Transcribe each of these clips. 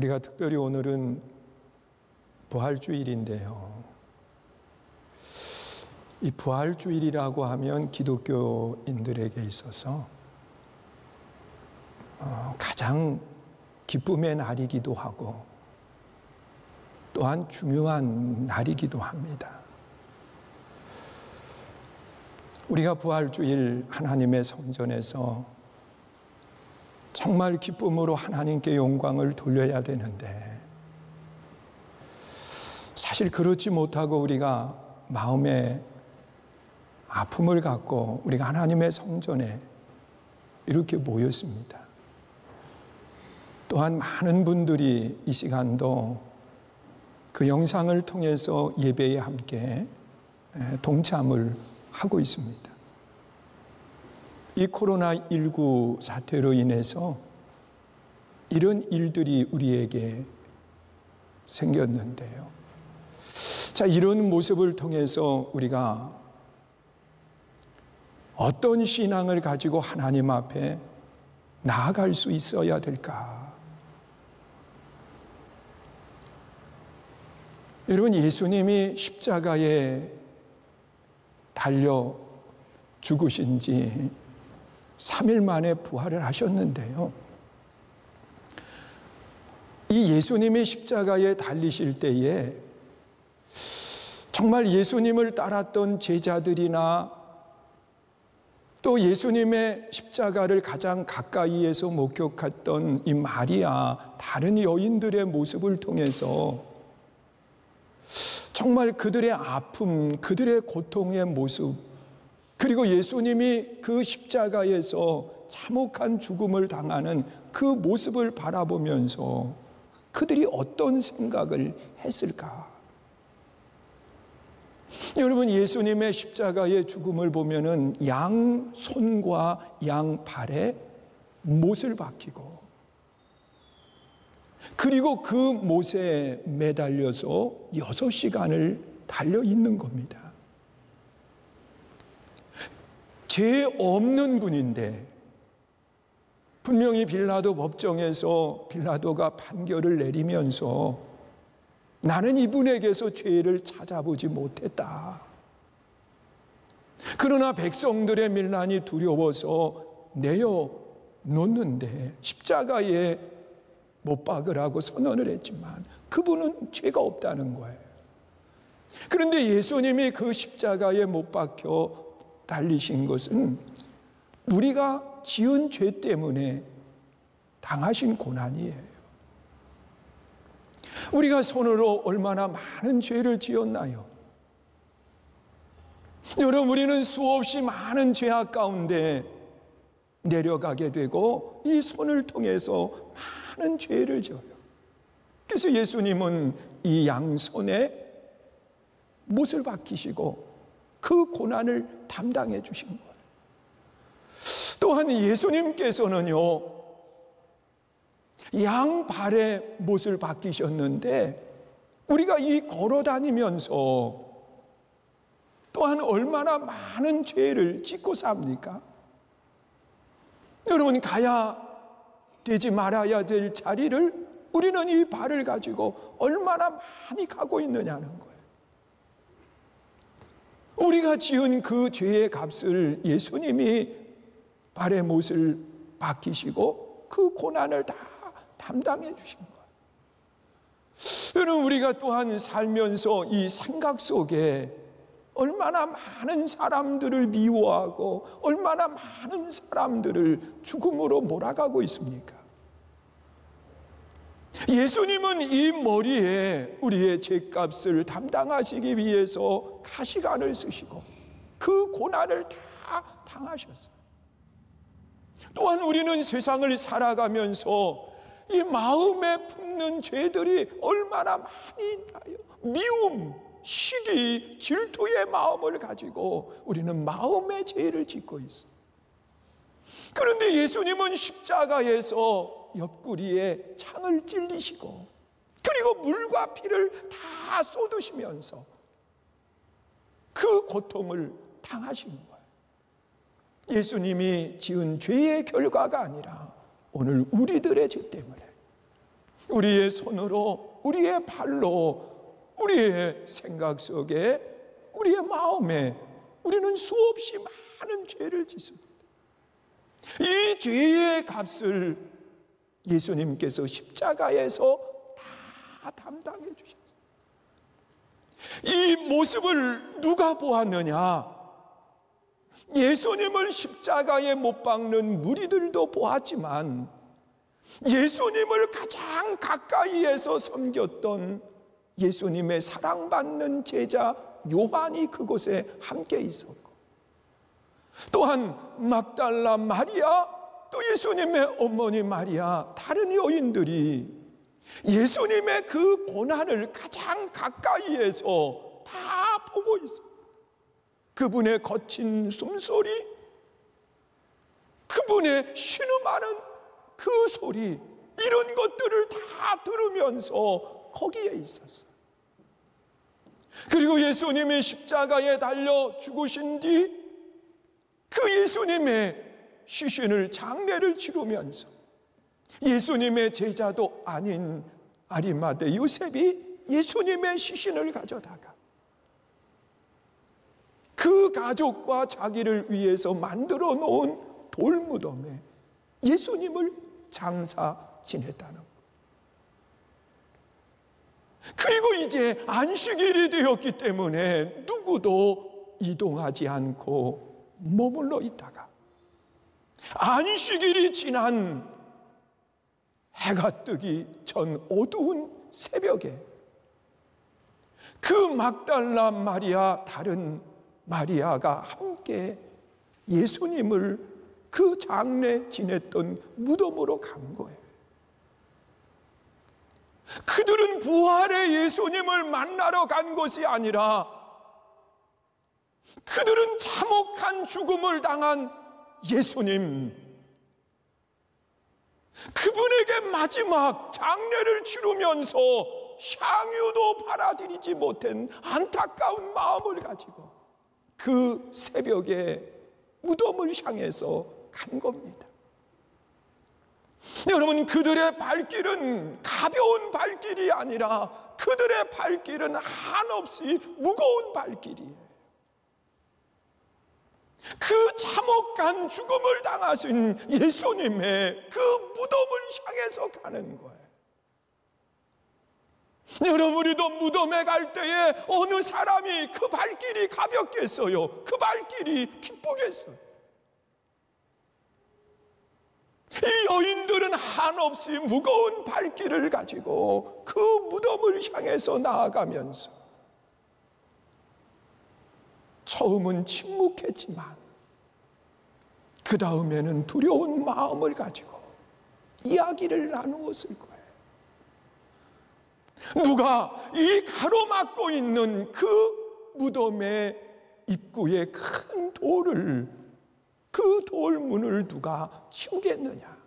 우리가 특별히 오늘은 부활주일인데요. 이 부활주일이라고 하면 기독교인들에게 있어서 가장 기쁨의 날이기도 하고 또한 중요한 날이기도 합니다. 우리가 부활주일 하나님의 성전에서 정말 기쁨으로 하나님께 영광을 돌려야 되는데 사실 그렇지 못하고 우리가 마음에 아픔을 갖고 우리가 하나님의 성전에 이렇게 모였습니다. 또한 많은 분들이 이 시간도 그 영상을 통해서 예배에 함께 동참을 하고 있습니다. 이 코로나19 사태로 인해서 이런 일들이 우리에게 생겼는데요. 자, 이런 모습을 통해서 우리가 어떤 신앙을 가지고 하나님 앞에 나아갈 수 있어야 될까? 여러분, 예수님이 십자가에 달려 죽으신 지 3일 만에 부활을 하셨는데요. 이 예수님이 십자가에 달리실 때에 정말 예수님을 따랐던 제자들이나 또 예수님의 십자가를 가장 가까이에서 목격했던 이 마리아, 다른 여인들의 모습을 통해서 정말 그들의 아픔, 그들의 고통의 모습, 그리고 예수님이 그 십자가에서 참혹한 죽음을 당하는 그 모습을 바라보면서 그들이 어떤 생각을 했을까? 여러분, 예수님의 십자가의 죽음을 보면은 양 손과 양 발에 못을 박히고 그리고 그 못에 매달려서 6시간을 달려 있는 겁니다. 죄 없는 분인데 분명히 빌라도 법정에서 빌라도가 판결을 내리면서 나는 이분에게서 죄를 찾아보지 못했다. 그러나 백성들의 밀란이 두려워서 내어놓는데 십자가에 못 박으라고 선언을 했지만 그분은 죄가 없다는 거예요. 그런데 예수님이 그 십자가에 못 박혀 달리신 것은 우리가 지은 죄 때문에 당하신 고난이에요. 우리가 손으로 얼마나 많은 죄를 지었나요? 여러분, 우리는 수없이 많은 죄악 가운데 내려가게 되고 이 손을 통해서 많은 죄를 져요. 그래서 예수님은 이 양손에 못을 박히시고 그 고난을 담당해 주신 거예요. 또한 예수님께서는요, 양발에 못을 박히셨는데 우리가 이 걸어 다니면서 또한 얼마나 많은 죄를 짓고 삽니까? 여러분, 가야 되지 말아야 될 자리를 우리는 이 발을 가지고 얼마나 많이 가고 있느냐는 거예요. 우리가 지은 그 죄의 값을 예수님이 발에 못을 박히시고 그 고난을 다 담당해 주신 거예요. 여러분, 우리가 또한 살면서 이 생각 속에 얼마나 많은 사람들을 미워하고 얼마나 많은 사람들을 죽음으로 몰아가고 있습니까? 예수님은 이 머리에 우리의 죄값을 담당하시기 위해서 가시관을 쓰시고 그 고난을 다 당하셨어요. 또한 우리는 세상을 살아가면서 이 마음에 품는 죄들이 얼마나 많이 있나요? 미움, 시기, 질투의 마음을 가지고 우리는 마음의 죄를 짓고 있어요. 그런데 예수님은 십자가에서 옆구리에 창을 찔리시고 그리고 물과 피를 다 쏟으시면서 그 고통을 당하신 거예요. 예수님이 지은 죄의 결과가 아니라 오늘 우리들의 죄 때문에 우리의 손으로, 우리의 발로, 우리의 생각 속에, 우리의 마음에 우리는 수없이 많은 죄를 짓습니다. 이 죄의 값을 예수님께서 십자가에서 다 담당해 주셨어요. 이 모습을 누가 보았느냐? 예수님을 십자가에 못 박는 무리들도 보았지만 예수님을 가장 가까이에서 섬겼던 예수님의 사랑받는 제자 요한이 그곳에 함께 있었고, 또한 막달라 마리아, 또 예수님의 어머니 마리아, 다른 여인들이 예수님의 그 고난을 가장 가까이에서 다 보고 있어요. 그분의 거친 숨소리, 그분의 신음하는 그 소리, 이런 것들을 다 들으면서 거기에 있었어요. 그리고 예수님이 십자가에 달려 죽으신 뒤 그 예수님의 시신을 장례를 치르면서 예수님의 제자도 아닌 아리마대 요셉이 예수님의 시신을 가져다가 그 가족과 자기를 위해서 만들어 놓은 돌무덤에 예수님을 장사 지냈다는 것. 그리고 이제 안식일이 되었기 때문에 누구도 이동하지 않고 머물러 있다가 안식일이 지난 해가 뜨기 전 어두운 새벽에 그 막달라 마리아, 다른 마리아가 함께 예수님을 그 장례 지냈던 무덤으로 간 거예요. 그들은 부활의 예수님을 만나러 간 것이 아니라 그들은 참혹한 죽음을 당한 예수님, 그분에게 마지막 장례를 치르면서 향유도 팔아드리지 못한 안타까운 마음을 가지고 그 새벽에 무덤을 향해서 간 겁니다. 여러분, 그들의 발길은 가벼운 발길이 아니라 그들의 발길은 한없이 무거운 발길이에요. 그 참혹한 죽음을 당하신 예수님의 그 무덤을 향해서 가는 거예요. 여러분이도 무덤에 갈 때에 어느 사람이 그 발길이 가볍겠어요? 그 발길이 기쁘겠어요? 이 여인들은 한없이 무거운 발길을 가지고 그 무덤을 향해서 나아가면서 처음은 침묵했지만 그 다음에는 두려운 마음을 가지고 이야기를 나누었을 거예요. 누가 이 가로막고 있는 그 무덤의 입구에 큰 돌을, 그 돌문을 누가 치우겠느냐?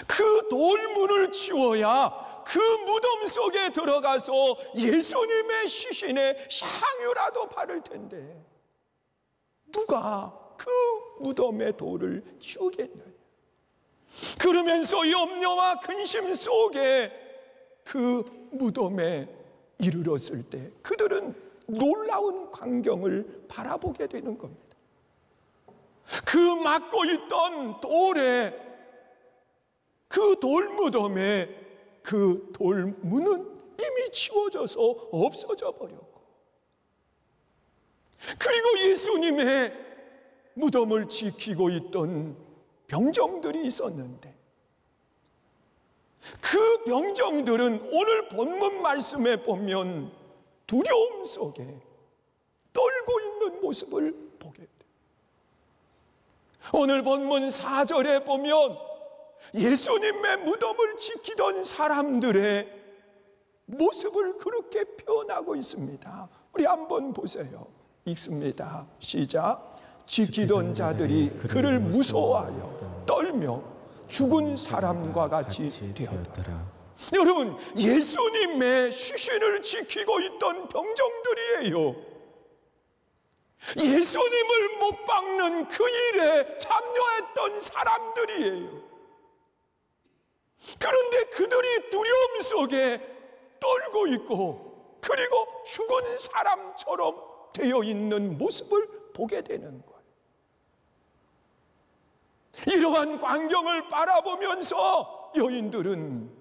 그 돌문을 치워야 그 무덤 속에 들어가서 예수님의 시신에 향유라도 바를 텐데 누가 그 무덤의 돌을 치우겠느냐? 그러면서 염려와 근심 속에 그 무덤에 이르렀을 때 그들은 놀라운 광경을 바라보게 되는 겁니다. 그 막고 있던 돌에, 그 돌무덤에 그 돌문은 이미 치워져서 없어져 버렸고, 그리고 예수님의 무덤을 지키고 있던 병정들이 있었는데 그 병정들은 오늘 본문 말씀에 보면 두려움 속에 떨고 있는 모습을 보게 돼요. 오늘 본문 4절에 보면 예수님의 무덤을 지키던 사람들의 모습을 그렇게 표현하고 있습니다. 우리 한번 보세요. 읽습니다. 시작. 지키던 자들이 그를 무서워하여 떨며 죽은 사람과 같이 되었더라. 여러분, 예수님의 시신을 지키고 있던 병정들이에요. 예수님을 못 박는 그 일에 참여했던 사람들이에요. 그런데 그들이 두려움 속에 떨고 있고, 그리고 죽은 사람처럼 되어 있는 모습을 보게 되는 거예요. 이러한 광경을 바라보면서 여인들은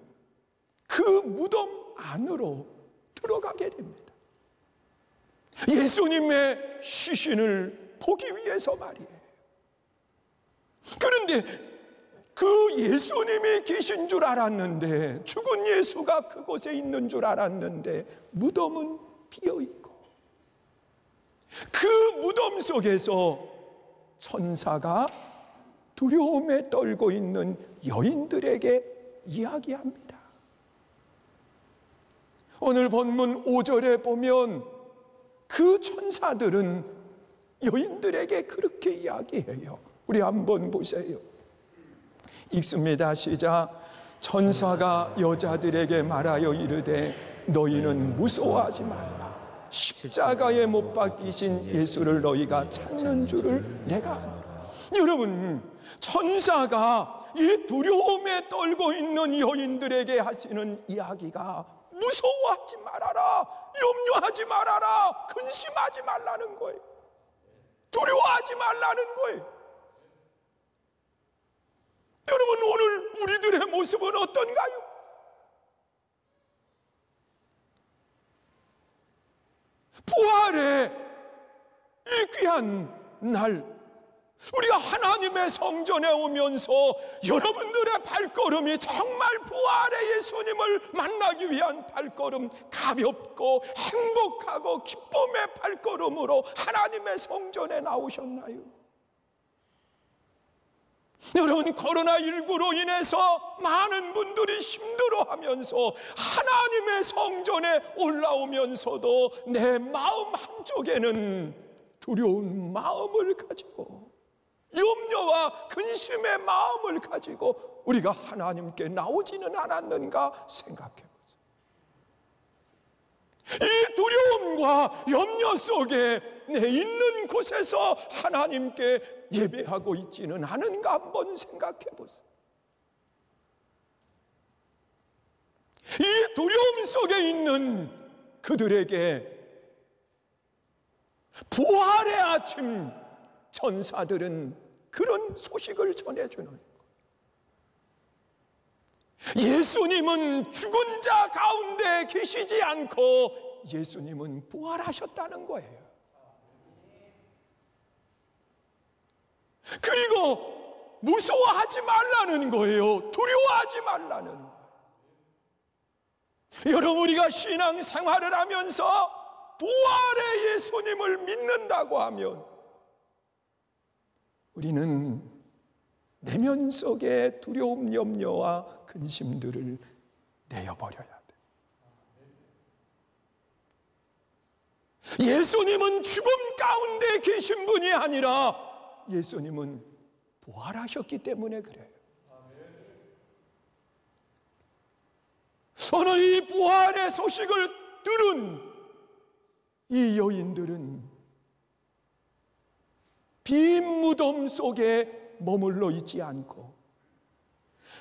그 무덤 안으로 들어가게 됩니다. 예수님의 시신을 보기 위해서 말이에요. 그런데 그 예수님이 계신 줄 알았는데, 죽은 예수가 그곳에 있는 줄 알았는데 무덤은 비어있고, 그 무덤 속에서 천사가 두려움에 떨고 있는 여인들에게 이야기합니다. 오늘 본문 5절에 보면 그 천사들은 여인들에게 그렇게 이야기해요. 우리 한번 보세요. 읽습니다. 시작. 천사가 여자들에게 말하여 이르되 너희는 무서워하지 말라. 십자가에 못 박히신 예수를 너희가 찾는 줄을 내가 아노라. 여러분, 천사가 이 두려움에 떨고 있는 여인들에게 하시는 이야기가 무서워하지 말아라, 염려하지 말아라, 근심하지 말라는 거예요. 두려워하지 말라는 거예요. 여러분, 오늘 우리들의 모습은 어떤가요? 부활의 이 귀한 날, 우리가 하나님의 성전에 오면서 여러분들의 발걸음이 정말 부활의 예수님을 만나기 위한 발걸음, 가볍고 행복하고 기쁨의 발걸음으로 하나님의 성전에 나오셨나요? 여러분, 코로나19로 인해서 많은 분들이 힘들어하면서 하나님의 성전에 올라오면서도 내 마음 한쪽에는 두려운 마음을 가지고, 염려와 근심의 마음을 가지고 우리가 하나님께 나오지는 않았는가 생각해 보세요. 이 두려움과 염려 속에 내 있는 곳에서 하나님께 예배하고 있지는 않은가 한번 생각해 보세요. 이 두려움 속에 있는 그들에게 부활의 아침 천사들은 그런 소식을 전해주는 거예요. 예수님은 죽은 자 가운데 계시지 않고 예수님은 부활하셨다는 거예요. 그리고 무서워하지 말라는 거예요. 두려워하지 말라는 거예요. 여러분, 우리가 신앙생활을 하면서 부활의 예수님을 믿는다고 하면 우리는 내면 속의 두려움, 염려와 근심들을 내어버려야 돼. 예수님은 죽음 가운데 계신 분이 아니라 예수님은 부활하셨기 때문에 그래요. 오늘 이 부활의 소식을 들은 이 여인들은 빈 무덤 속에 머물러 있지 않고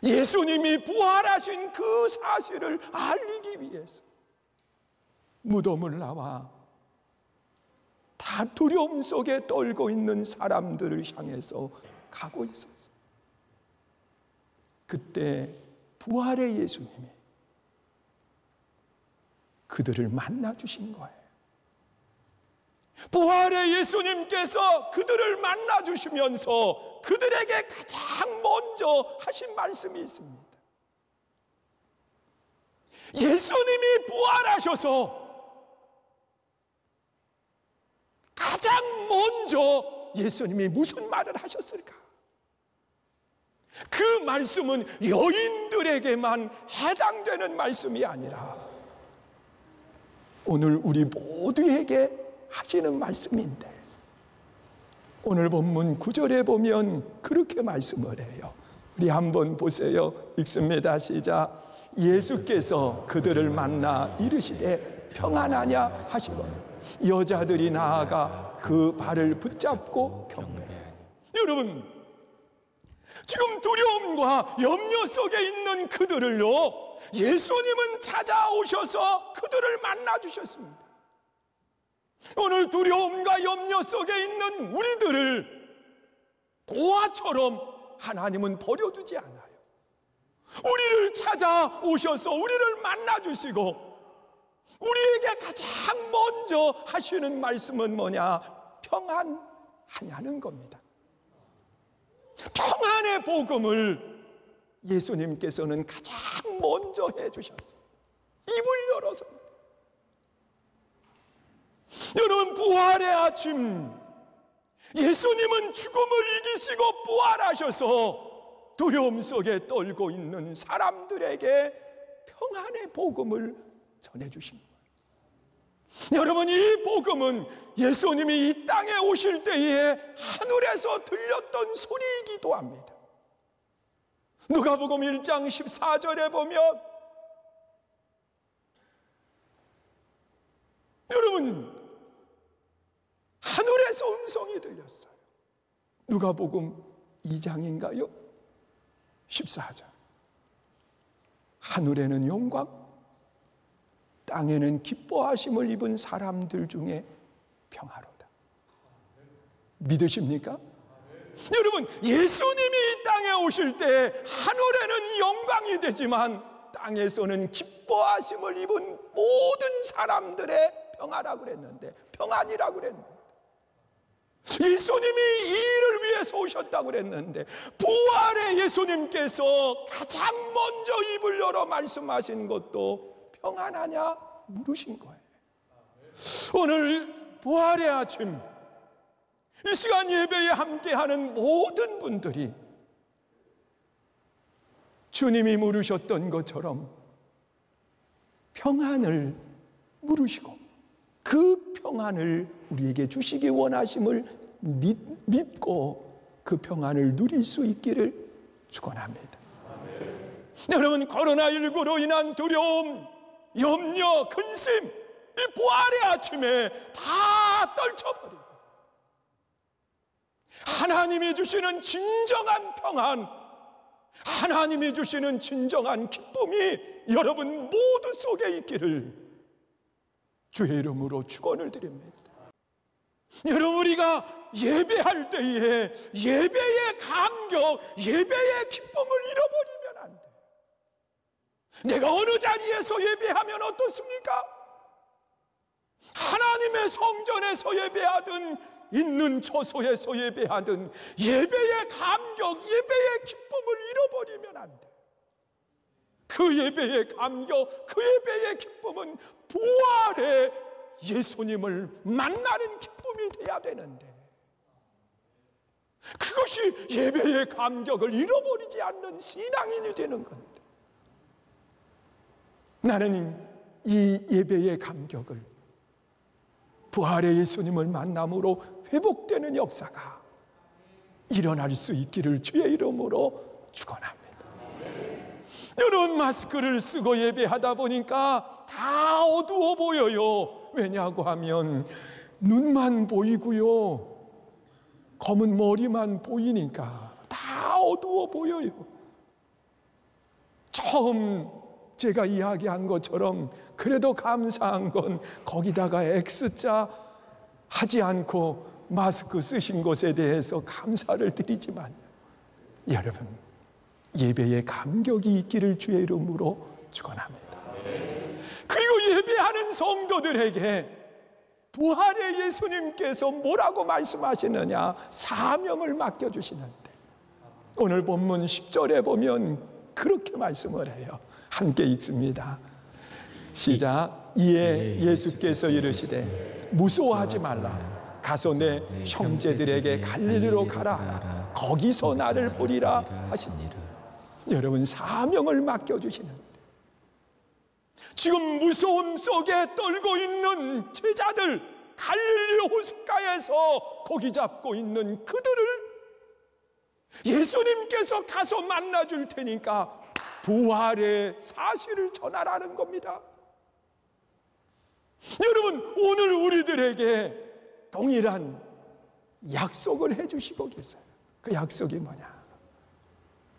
예수님이 부활하신 그 사실을 알리기 위해서 무덤을 나와 다 두려움 속에 떨고 있는 사람들을 향해서 가고 있었어요. 그때 부활의 예수님이 그들을 만나주신 거예요. 부활의 예수님께서 그들을 만나주시면서 그들에게 가장 먼저 하신 말씀이 있습니다. 예수님이 부활하셔서 가장 먼저 예수님이 무슨 말을 하셨을까? 그 말씀은 여인들에게만 해당되는 말씀이 아니라 오늘 우리 모두에게 하시는 말씀인데, 오늘 본문 9절에 보면 그렇게 말씀을 해요. 우리 한번 보세요. 읽습니다. 시작. 예수께서 그들을 만나 이르시되 평안하냐 하시거늘 여자들이 나아가 그 발을 붙잡고 경배하니. 여러분, 지금 두려움과 염려 속에 있는 그들을요, 예수님은 찾아오셔서 그들을 만나주셨습니다. 오늘 두려움과 염려 속에 있는 우리들을 고아처럼 하나님은 버려두지 않아요. 우리를 찾아오셔서 우리를 만나주시고, 우리에게 가장 먼저 하시는 말씀은 뭐냐? 평안하냐는 겁니다. 평안의 복음을 예수님께서는 가장 먼저 해주셨어요. 입을 열어서. 여러분, 부활의 아침, 예수님은 죽음을 이기시고 부활하셔서 두려움 속에 떨고 있는 사람들에게 평안의 복음을 전해주신 거예요. 여러분, 이 복음은 예수님이 이 땅에 오실 때에 하늘에서 들렸던 소리이기도 합니다. 누가복음 1장 14절에 보면, 여러분, 하늘에서 음성이 들렸어요. 누가복음 2장인가요? 14절. 하늘에는 영광, 땅에는 기뻐하심을 입은 사람들 중에 평화로다. 믿으십니까? 여러분, 예수님이 이 땅에 오실 때 하늘에는 영광이 되지만 땅에서는 기뻐하심을 입은 모든 사람들의 평화라고 그랬는데, 평안이라고 그랬는데, 예수님이 이 일을 위해서 오셨다고 그랬는데, 부활의 예수님께서 가장 먼저 입을 열어 말씀하신 것도 평안하냐 물으신 거예요. 오늘 부활의 아침, 이 시간 예배에 함께하는 모든 분들이 주님이 물으셨던 것처럼 평안을 물으시고 그 평안을 우리에게 주시기 원하심을 믿고 그 평안을 누릴 수 있기를 축원합니다. 여러분, 코로나19로 인한 두려움, 염려, 근심, 이 부활의 아침에 다 떨쳐버리고 하나님이 주시는 진정한 평안, 하나님이 주시는 진정한 기쁨이 여러분 모두 속에 있기를 주의 이름으로 축원을 드립니다. 여러분, 우리가 예배할 때에 예배의 감격, 예배의 기쁨을 잃어버리면 안 돼요. 내가 어느 자리에서 예배하면 어떻습니까? 하나님의 성전에서 예배하든 있는 처소에서 예배하든 예배의 감격, 예배의 기쁨을 잃어버리면 안 돼요. 그 예배의 감격, 그 예배의 기쁨은 부활의 예수님을 만나는 기쁨이 돼야 되는데, 그것이 예배의 감격을 잃어버리지 않는 신앙인이 되는 건데, 나는 이 예배의 감격을 부활의 예수님을 만남으로 회복되는 역사가 일어날 수 있기를 주의 이름으로 축원합니다. 여러분, 마스크를 쓰고 예배하다 보니까 다 어두워 보여요. 왜냐고 하면 눈만 보이고요, 검은 머리만 보이니까 다 어두워 보여요. 처음 제가 이야기한 것처럼 그래도 감사한 건 거기다가 X자 하지 않고 마스크 쓰신 것에 대해서 감사를 드리지만, 여러분, 예배의 감격이 있기를 주의 이름으로 축원합니다. 그리고 예배하는 성도들에게 부활의 예수님께서 뭐라고 말씀하시느냐? 사명을 맡겨주시는데, 오늘 본문 10절에 보면 그렇게 말씀을 해요. 함께 읽습니다. 시작. 이에 예수께서 이르시되 무서워하지 말라. 가서 내 형제들에게 갈릴리로 가라 하라. 거기서 나를 보리라 하시니라. 여러분, 사명을 맡겨주시는데, 지금 무서움 속에 떨고 있는 제자들, 갈릴리 호숫가에서 고기 잡고 있는 그들을 예수님께서 가서 만나줄 테니까 부활의 사실을 전하라는 겁니다. 여러분, 오늘 우리들에게 동일한 약속을 해주시고 계세요. 그 약속이 뭐냐?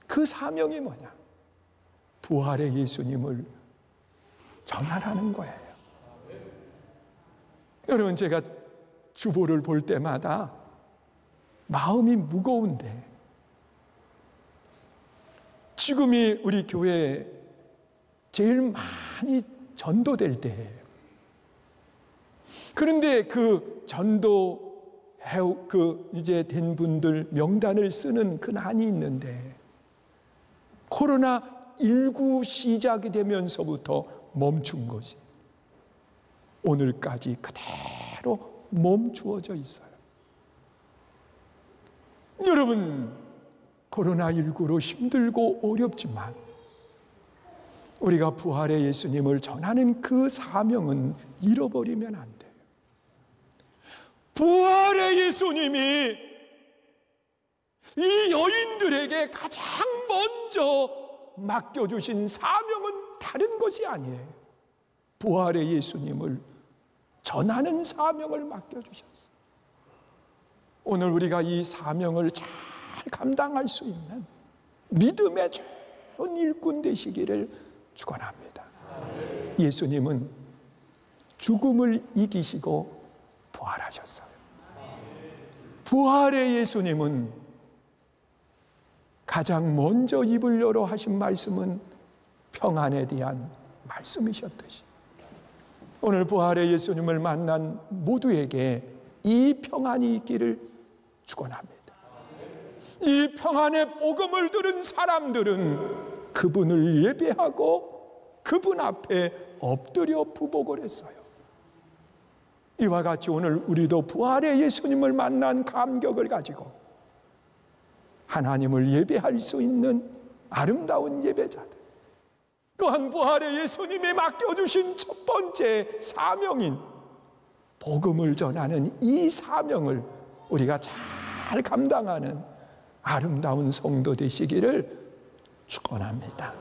그 사명이 뭐냐? 부활의 예수님을 전하라는 거예요. 여러분, 제가 주보를 볼 때마다 마음이 무거운데, 지금이 우리 교회에 제일 많이 전도될 때예요. 그런데 그 이제 된 분들 명단을 쓰는 그 난이 있는데, 코로나19 시작이 되면서부터 멈춘 것이 오늘까지 그대로 멈추어져 있어요. 여러분, 코로나19로 힘들고 어렵지만 우리가 부활의 예수님을 전하는 그 사명은 잃어버리면 안 돼요. 부활의 예수님이 이 여인들에게 가장 먼저 맡겨주신 사명은 다른 것이 아니에요. 부활의 예수님을 전하는 사명을 맡겨주셨어요. 오늘 우리가 이 사명을 잘 감당할 수 있는 믿음의 좋은 일꾼 되시기를 축원합니다. 예수님은 죽음을 이기시고 부활하셨어요. 부활의 예수님은 가장 먼저 입을 열어 하신 말씀은 평안에 대한 말씀이셨듯이, 오늘 부활의 예수님을 만난 모두에게 이 평안이 있기를 축원합니다. 이 평안의 복음을 들은 사람들은 그분을 예배하고 그분 앞에 엎드려 부복을 했어요. 이와 같이 오늘 우리도 부활의 예수님을 만난 감격을 가지고 하나님을 예배할 수 있는 아름다운 예배자들, 또한 부활의 예수님이 맡겨주신 첫 번째 사명인 복음을 전하는 이 사명을 우리가 잘 감당하는 아름다운 성도 되시기를 축원합니다.